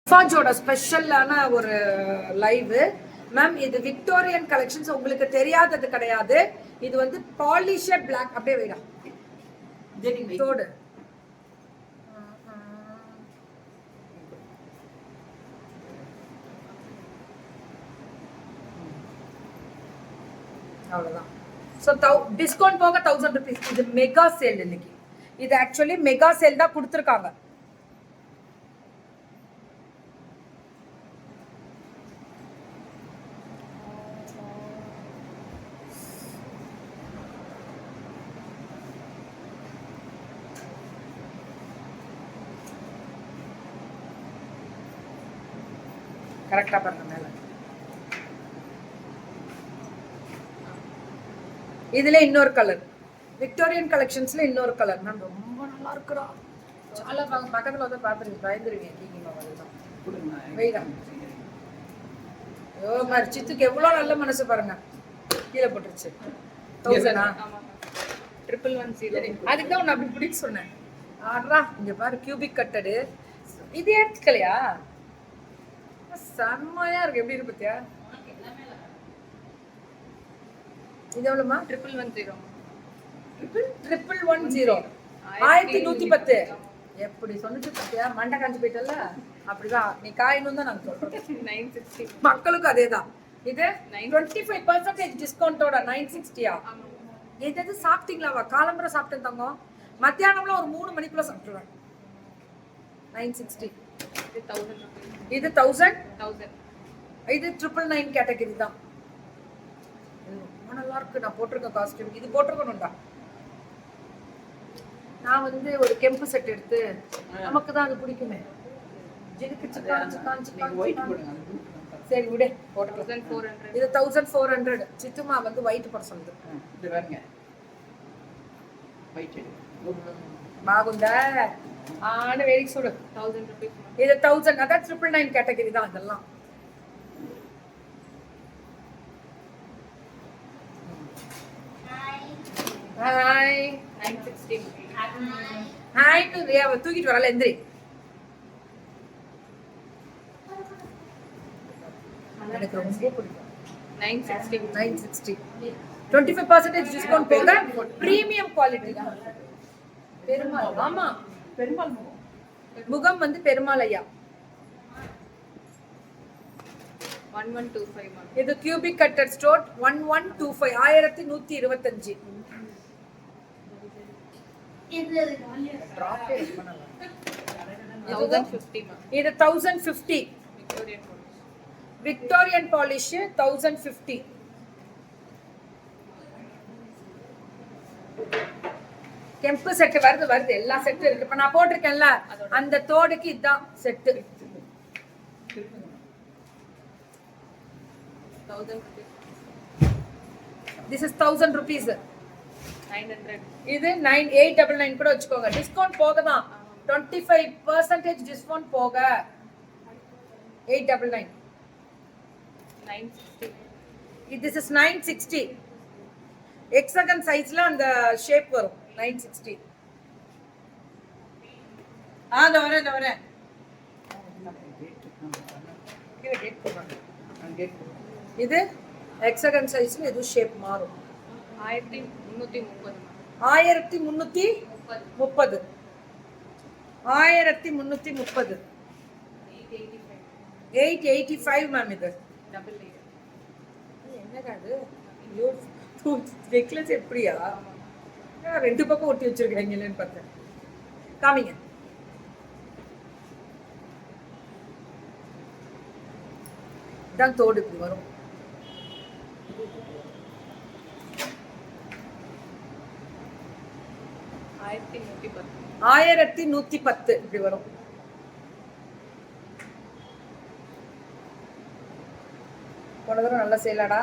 ஃபாஜோட ஸ்பெஷலான ஒரு live ma'am. இது விக்டோரியன் கலெக்ஷன்ஸ், உங்களுக்கு தெரியாதது கிடையாது. இது வந்து பாலிஷட் பிளாக். அப்படியே வைடா தோடு. அவ்வளவுதான். ஸோ டிஸ்கவுண்ட் போக 1000 rupees. இது மெகா சேல் இன்னைக்கு. இது ஆக்சுவலி மெகா சேல் தான் கொடுத்துருக்காங்க. கரெக்டா பாருங்க மேல. இதுல இன்னொரு கலர், விக்டோரியன் கலெக்ஷன்ஸ்ல இன்னொரு கலர். நான் ரொம்ப நல்லா இருக்குடா. சால பக்கத்துல வந்து பாத்துருங்க, பயந்துருவீங்க. கீக்கிமா வரலாம் வெயிடா. ஐயோ மாதிரி சித்துக்கு எவ்வளவு நல்ல மனசு பாருங்க. கீழே போட்டுருச்சு. 1000 110. அதுக்கு தான் உன்னை அப்படி பிடிக்க சொன்னேன். ஆடுறா இங்க பாரு, கியூபிக் கட்டடு. இது எடுத்துக்கலையா? செம்மையா இருக்கு. எப்படி இருக்கு பத்தியா? இது எவ்வளவுமா? 1110. 1110. எப்படி சொன்னிச்சு பத்தியா? மண்டை காஞ்சி போயிட்டல. அப்படிதான் நீ காயணும் தான் நான் சொல்றேன். 960. மக்களுக்கு அதேதான். இது 25% டிஸ்கவுண்டோட 960. எது சாப்பிட்டீங்களாவா? காலம்பரை சாப்பிட்டேன் தங்கம். மத்தியானம்ல ஒரு 3 மணிக்குள்ள சாப்பிட்டுருவேன். 960. இது 1000. இது 999 கேட்டகரி தான். ரொம்ப நல்லா இருக்கு. நான் போட்டிருக்க காஸ்டியூம் இது போட்டிருக்கணும்டா. நான் வந்து ஒரு கெம்பு செட் எடுத்து, நமக்கு தான் அது பிடிக்குமே. சரி விடு, போட்டுக்கலாம். இது 1400. சித்துமா வந்து ஒயிட் போட சொல்லுது. బాగుందా? ఆన వేడికి చూడు. 1000 రూపాయస్. ఇది 1000. అదా 999 కేటగిరీ தான் இதெல்லாம். ஹாய் 960. Hi to Riya. தூக்கிட்டு வரல எந்திரி. எனக்கு ரொம்ப பிடிக்கும். 960. 25% டிஸ்கவுண்ட் போக பிரீமியம் குவாலிட்டி தான். பெருமாள். ஆமா, பெருமாள் முகம் வந்து பெருமாள் ஐயா. 1125. இது கியூபிக் கட்டட் ஸ்டோர் 1125. 1125. இது 1050. Victorian polish 1050. கெம்பு செட் வருது எல்லா செட்டும் இருக்கு. இப்ப நான் போட்டிருக்கேன்ல அந்த தோடுக்கு இதுதான் செட்டு. 1000. This is 1000 rupees. 900. இது 9899 கூட வச்சுக்கோங்க. டிஸ்கவுண்ட் போக தான் 25% டிஸ்கவுண்ட் போக 899. 960. This is 960. ஹெக்ஸாகன் சைஸ்ல அந்த ஷேப் வரும். 960. இந்த வரேன். இது ஹெக்ஸாகன் சைஸ்ல இது ஷேப் மாறும். 1330. 1330. 1330. 885 மேம். இது என்னடா இது? நெக்லஸ் எப்படியா? ரெண்டு பக்கம் ஒட்டி வச்சிருக்கீங்கன்னு பார்த்தேன். காமிங்க. இதான் தோடு. இப்படி வரும். ஆயிரத்தி 110 இப்படி வரும். போன தடவை நல்லா சேலாடா.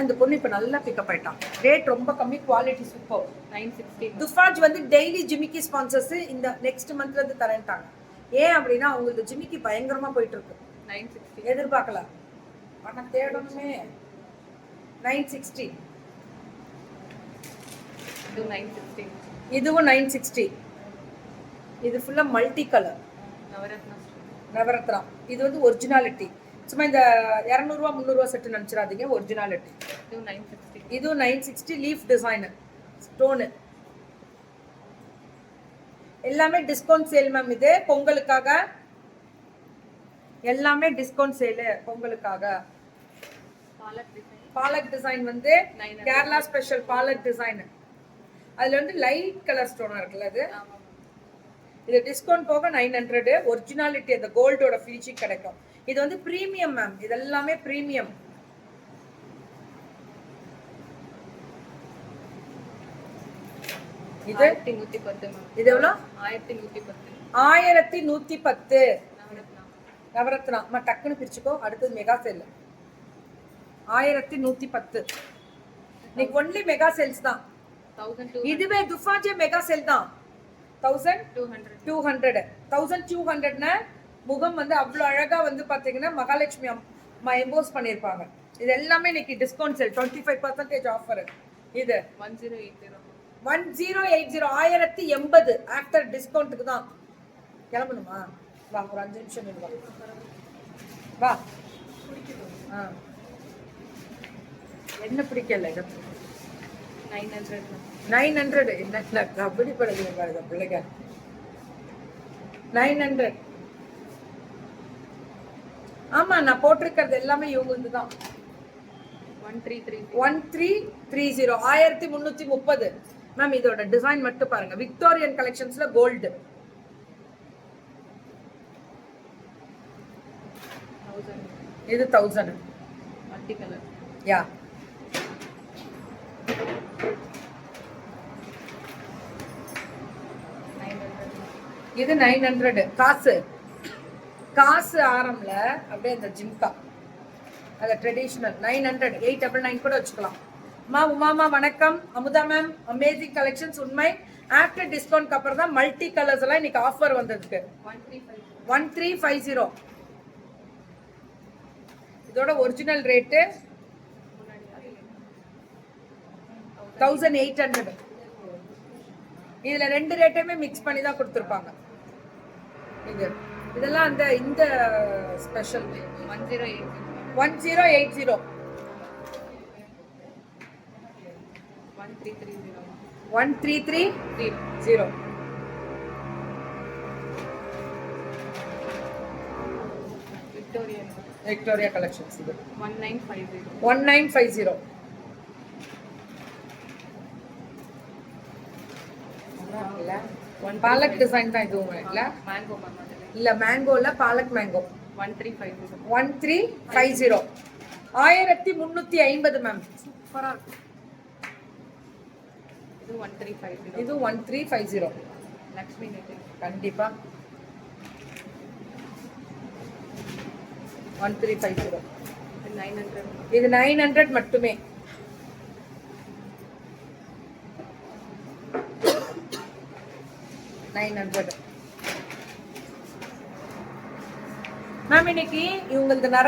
இந்த பொண்ணு இப்ப நல்லா பிக்கப் ஆயிட்டான். ரேட் ரொம்ப கம்மி, குவாலிட்டி சூப்பர். 960. துஃபாஜ் வந்து டெய்லி ஜிமிக்கி ஸ்பான்சர்ஸ் இந்த நெக்ஸ்ட் மந்த்ல இருந்து தரேன்ட்டாங்க. ஏன் அப்படின்னா அவங்களுக்கு ஜிமிக்கி பயங்கரமா போயிட்டு இருக்கு. 960 எதிர்பார்க்கலாம். ஆனா தேடணுமே. 960. இதுவும் 960. இது ஃபுல்லா மல்டி கலர். நவரத்னா நவரத்னா. இது வந்து ஒரிஜினாலிட்டி. சும்மா இந்த 200 300 செட்டு நினச்சிடாதீங்க, ஒரிஜினாலிட்டி. இது 960 லீஃப் டிசைனு ஸ்டோனு. எல்லாமே டிஸ்கவுண்ட் சேல் மேம். இது பொங்கலுக்காக எல்லாமே டிஸ்கவுண்ட் சேலு பொங்கலுக்காக. பாலக் டிசைன் வந்து கேரளா ஸ்பெஷல் பாலக் டிசைன். அதுல வந்து லைட் கலர் ஸ்டோனா இருக்குல்ல அது. இது டிஸ்கவுண்ட் போக 900. ஒரிஜினாலிட்டி அந்த கோல்டோட ஃபினிஷிங் கிடைக்கும். இது வந்து பிரீமியம் மேம். இது எல்லாமே பிரீமியம். இது 1110 மேம். இது எவ்வளவு? 1110. 1110 நவரத்னா. டக்குன்னு பிரிச்சுக்கோ. அடுத்தது மெகா சேல் 1110. இன்னைக்கு ஒன்லி மெகா சேல்ஸ் தான். இதுவே துஃபாஜே மெகா சேல் தான். 1200. 1200னா முகம் வந்து அவ்வளோ அழகா வந்து பாத்தீங்கன்னா மகாலட்சுமி அம்மா எம்போஸ் பண்ணியிருப்பாங்க. இது எல்லாமே இன்னைக்கு டிஸ்கவுண்ட் சேல் 25% ஆஃபர். இது 1080. 1080 ஆஃப்டர் டிஸ்கவுண்ட்டுக்கு தான். கிளம்பணுமா? வா ஒரு 5 நிமிஷம் நின்று வா. என்ன பிடிக்கல? 900. என்ன கபடி படகுங்க பாருங்க பிள்ளைங்க. 900. ஆமா நான் போட்டிருக்கிறது எல்லாமே இவங்க தான். 1330. 1330 மேம். இதோட டிசைன் மட்டும் பாருங்க. விக்டோரியன் கலெக்ஷன்ஸ்ல கோல்டு. இது 1000 மல்டி கலர். யா இது 900. காசு ஆரம்ல அப்படியே அந்த ஜிம்கா அது ட்ரெடிஷனல் 900. 899 கூட வச்சுக்கலாம். உமாமா வணக்கம். Amudha ma'am amazing collections. உண்மை ஆஃப்டர் டிஸ்கவுண்ட் அப்புறம் தான் மல்டி கலர்ஸ் எல்லாம் இன்னைக்கு ஆஃபர் வந்ததுக்கு. 1350. இதோட ஒரிஜினல் ரேட்டு 1800. இதுல ரெண்டு ரேட்டுமே மிக்ஸ் பண்ணி தான் கொடுத்துருப்பாங்க. இதெல்லாம் அந்த இந்த ஸ்பெஷல் 1080. 1330. 1330. Victoria collections. இது 1950. பாலக் டிசைன் தான் இதுவும் இல்ல. மேங்கோ இல்ல மேங்கோல பாலக் மேங்கோ. 1350. 1350. 1350 மேம். சூப்பரா இருக்கு. இது 1350. இது 1350. லக்ஷ்மி நெட் கண்டிப்பா 1350. 900. இது 900 மட்டுமே. மேம் இன்னைக்கு இவங்களுக்கு நிறைய